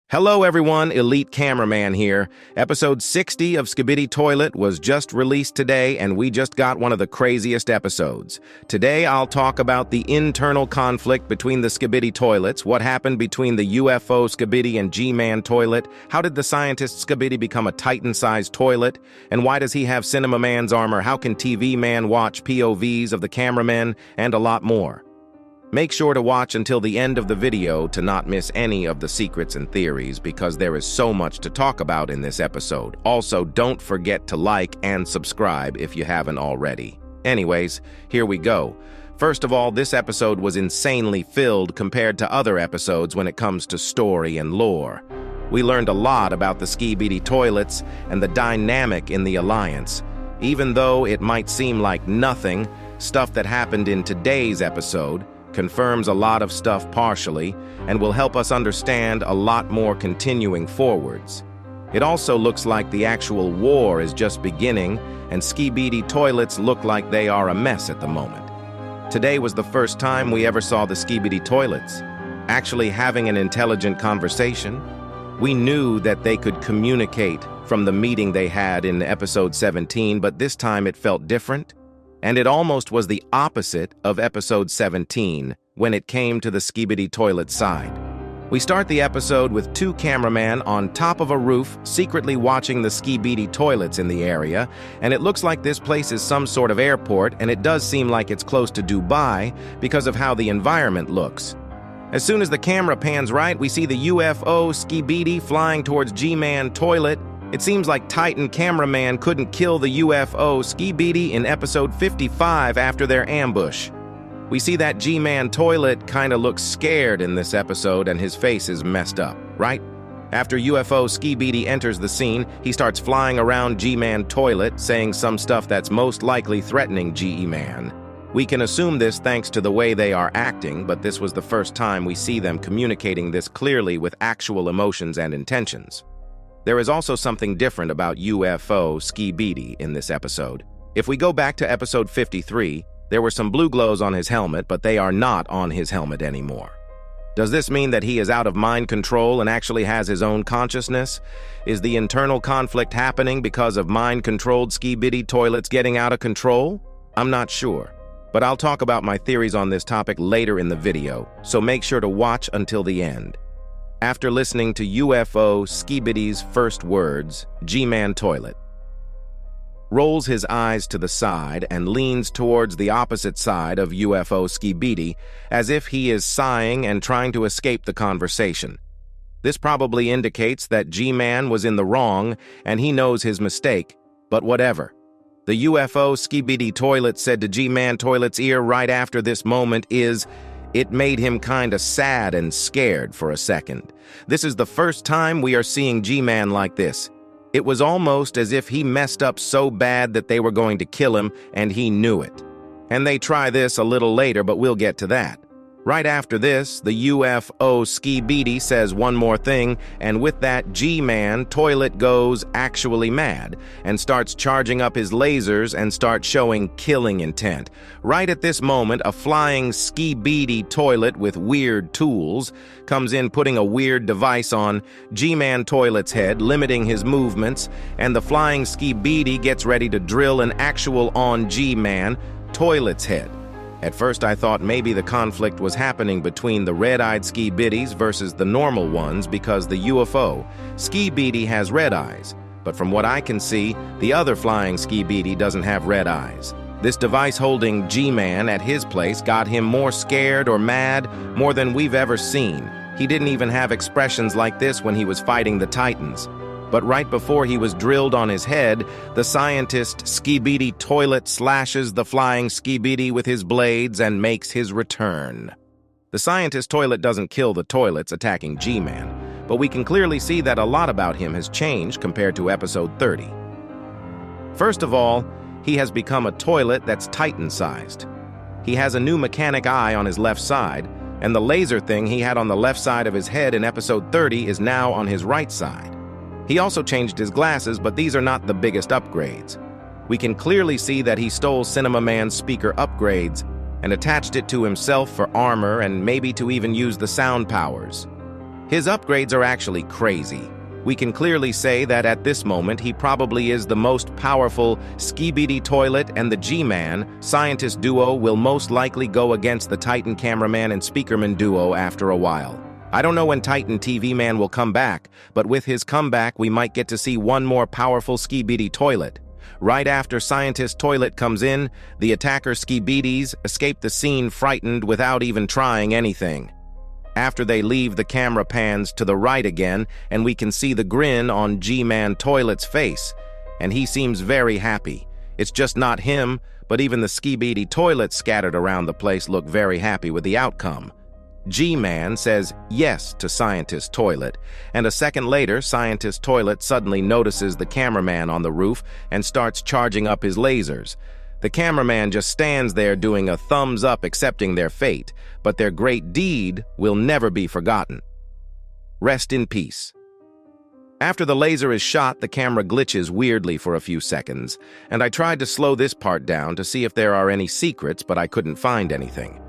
Hello everyone, Elite Cameraman here. Episode 60 of SKIBIDI Toilet was just released today and we just got one of the craziest episodes. Today I'll talk about the internal conflict between the SKIBIDI toilets, what happened between the UFO SKIBIDI and G-Man toilet, how did the scientist SKIBIDI become a Titan-sized toilet, and why does he have Cinema Man's armor, how can TV Man watch POVs of the cameramen, and a lot more. Make sure to watch until the end of the video to not miss any of the secrets and theories because there is so much to talk about in this episode. Also, don't forget to like and subscribe if you haven't already. Anyways, here we go. First of all, this episode was insanely filled compared to other episodes when it comes to story and lore. We learned a lot about the SKIBIDI toilets and the dynamic in the alliance. Even though it might seem like nothing, stuff that happened in today's episode confirms a lot of stuff partially and will help us understand a lot more continuing forwards. It also looks like the actual war is just beginning and SKIBIDI toilets look like they are a mess at the moment. Today was the first time we ever saw the SKIBIDI toilets actually having an intelligent conversation. We knew that they could communicate from the meeting they had in episode 17, but this time it felt different. And it almost was the opposite of episode 17 when it came to the SKIBIDI toilet side. We start the episode with two cameramen on top of a roof secretly watching the SKIBIDI toilets in the area, and it looks like this place is some sort of airport, and it does seem like it's close to Dubai because of how the environment looks. As soon as the camera pans right, we see the UFO SKIBIDI flying towards G-Man toilet. It seems like Titan cameraman couldn't kill the UFO SKIBIDI in episode 55 after their ambush. We see that G-Man toilet kinda looks scared in this episode and his face is messed up, right? After UFO SKIBIDI enters the scene, he starts flying around G-Man toilet, saying some stuff that's most likely threatening G-Man. We can assume this thanks to the way they are acting, but this was the first time we see them communicating this clearly with actual emotions and intentions. There is also something different about UFO SKIBIDI in this episode. If we go back to episode 53, there were some blue glows on his helmet, but they are not on his helmet anymore. Does this mean that he is out of mind control and actually has his own consciousness? Is the internal conflict happening because of mind-controlled SKIBIDI toilets getting out of control? I'm not sure, but I'll talk about my theories on this topic later in the video, so make sure to watch until the end. After listening to UFO SKIBIDI's first words, G-Man toilet rolls his eyes to the side and leans towards the opposite side of UFO SKIBIDI as if he is sighing and trying to escape the conversation. This probably indicates that G-Man was in the wrong and he knows his mistake, but whatever. The UFO SKIBIDI toilet said to G-Man toilet's ear right after this moment it made him kinda sad and scared for a second. This is the first time we are seeing G-Man like this. It was almost as if he messed up so bad that they were going to kill him and he knew it. And they try this a little later, but we'll get to that. Right after this, the UFO SKIBIDI says one more thing, and with that, G-Man toilet goes actually mad and starts charging up his lasers and starts showing killing intent. Right at this moment, a flying SKIBIDI toilet with weird tools comes in, putting a weird device on G-Man toilet's head, limiting his movements, and the flying SKIBIDI gets ready to drill an actual on G-Man toilet's head. At first I thought maybe the conflict was happening between the red-eyed SKIBIDIs versus the normal ones because the UFO SKIBIDI has red eyes, but from what I can see, the other flying SKIBIDI doesn't have red eyes. This device holding G-Man at his place got him more scared or mad, more than we've ever seen. He didn't even have expressions like this when he was fighting the Titans. But right before he was drilled on his head, the scientist SKIBIDI toilet slashes the flying SKIBIDI with his blades and makes his return. The scientist toilet doesn't kill the toilets attacking G-Man, but we can clearly see that a lot about him has changed compared to episode 30. First of all, he has become a toilet that's Titan-sized. He has a new mechanic eye on his left side, and the laser thing he had on the left side of his head in episode 30 is now on his right side. He also changed his glasses, but these are not the biggest upgrades. We can clearly see that he stole Cinema Man's speaker upgrades and attached it to himself for armor and maybe to even use the sound powers. His upgrades are actually crazy. We can clearly say that at this moment he probably is the most powerful SKIBIDI toilet, and the G-Man scientist duo will most likely go against the Titan cameraman and speakerman duo after a while. I don't know when Titan TV Man will come back, but with his comeback we might get to see one more powerful SKIBIDI toilet. Right after Scientist Toilet comes in, the attacker SKIBIDIs escape the scene frightened without even trying anything. After they leave, the camera pans to the right again, and we can see the grin on G-Man Toilet's face, and he seems very happy. It's just not him, but even the SKIBIDI toilets scattered around the place look very happy with the outcome. G-Man says yes to Scientist Toilet, and a second later, Scientist Toilet suddenly notices the cameraman on the roof and starts charging up his lasers. The cameraman just stands there doing a thumbs up accepting their fate, but their great deed will never be forgotten. Rest in peace. After the laser is shot, the camera glitches weirdly for a few seconds, and I tried to slow this part down to see if there are any secrets, but I couldn't find anything.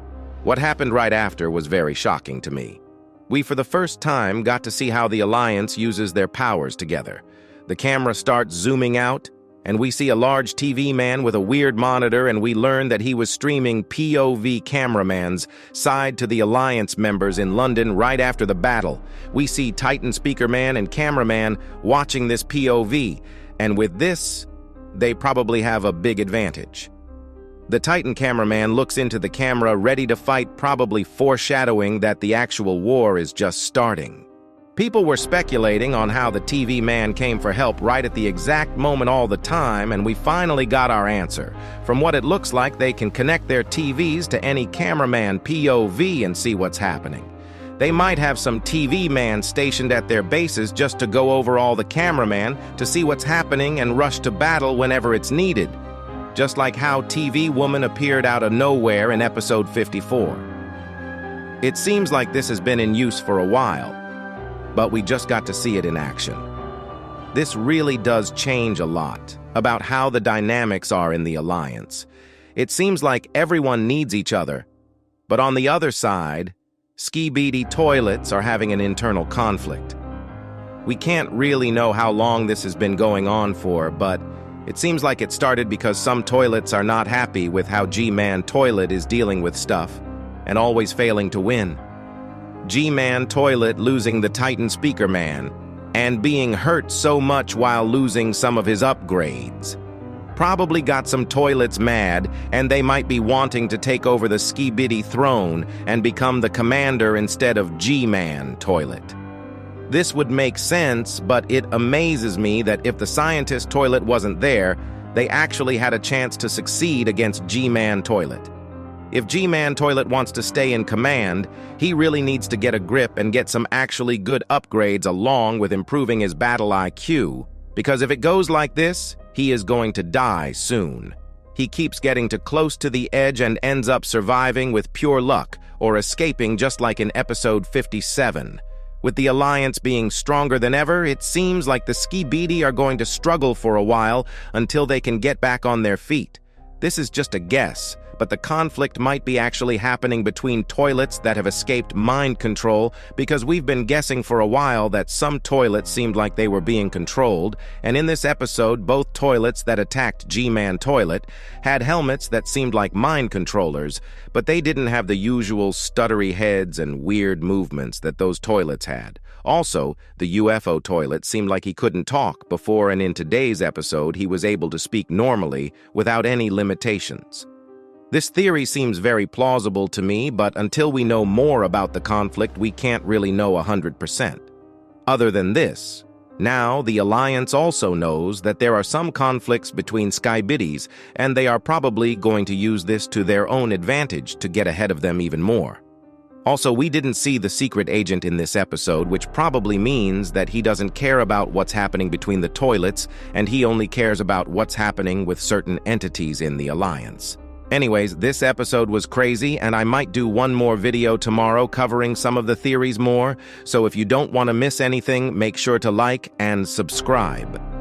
What happened right after was very shocking to me. We for the first time got to see how the Alliance uses their powers together. The camera starts zooming out, and we see a large TV man with a weird monitor, and we learn that he was streaming POV cameramans side to the Alliance members in London right after the battle. We see Titan Speakerman and Cameraman watching this POV, and with this, they probably have a big advantage. The Titan cameraman looks into the camera ready to fight, probably foreshadowing that the actual war is just starting. People were speculating on how the TV man came for help right at the exact moment all the time, and we finally got our answer. From what it looks like, they can connect their TVs to any cameraman POV and see what's happening. They might have some TV man stationed at their bases just to go over all the cameraman to see what's happening and rush to battle whenever it's needed. Just like how TV Woman appeared out of nowhere in episode 54. It seems like this has been in use for a while, but we just got to see it in action. This really does change a lot about how the dynamics are in the Alliance. It seems like everyone needs each other, but on the other side, SKIBIDI toilets are having an internal conflict. We can't really know how long this has been going on for, but it seems like it started because some toilets are not happy with how G-Man Toilet is dealing with stuff and always failing to win. G-Man Toilet losing the Titan Speaker Man and being hurt so much while losing some of his upgrades probably got some toilets mad, and they might be wanting to take over the SKIBIDI throne and become the commander instead of G-Man Toilet. This would make sense, but it amazes me that if the Scientist Toilet wasn't there, they actually had a chance to succeed against G-Man Toilet. If G-Man Toilet wants to stay in command, he really needs to get a grip and get some actually good upgrades along with improving his battle IQ, because if it goes like this, he is going to die soon. He keeps getting too close to the edge and ends up surviving with pure luck or escaping just like in episode 57. With the Alliance being stronger than ever, it seems like the SKIBIDI are going to struggle for a while until they can get back on their feet. This is just a guess, but the conflict might be actually happening between toilets that have escaped mind control, because we've been guessing for a while that some toilets seemed like they were being controlled, and in this episode, both toilets that attacked G-Man Toilet had helmets that seemed like mind controllers, but they didn't have the usual stuttery heads and weird movements that those toilets had. Also, the UFO toilet seemed like he couldn't talk before, and in today's episode, he was able to speak normally without any limitations. This theory seems very plausible to me, but until we know more about the conflict, we can't really know 100%. Other than this, now the Alliance also knows that there are some conflicts between SKIBIDIs, and they are probably going to use this to their own advantage to get ahead of them even more. Also, we didn't see the secret agent in this episode, which probably means that he doesn't care about what's happening between the toilets, and he only cares about what's happening with certain entities in the Alliance. Anyways, this episode was crazy, and I might do one more video tomorrow covering some of the theories more, so if you don't want to miss anything, make sure to like and subscribe.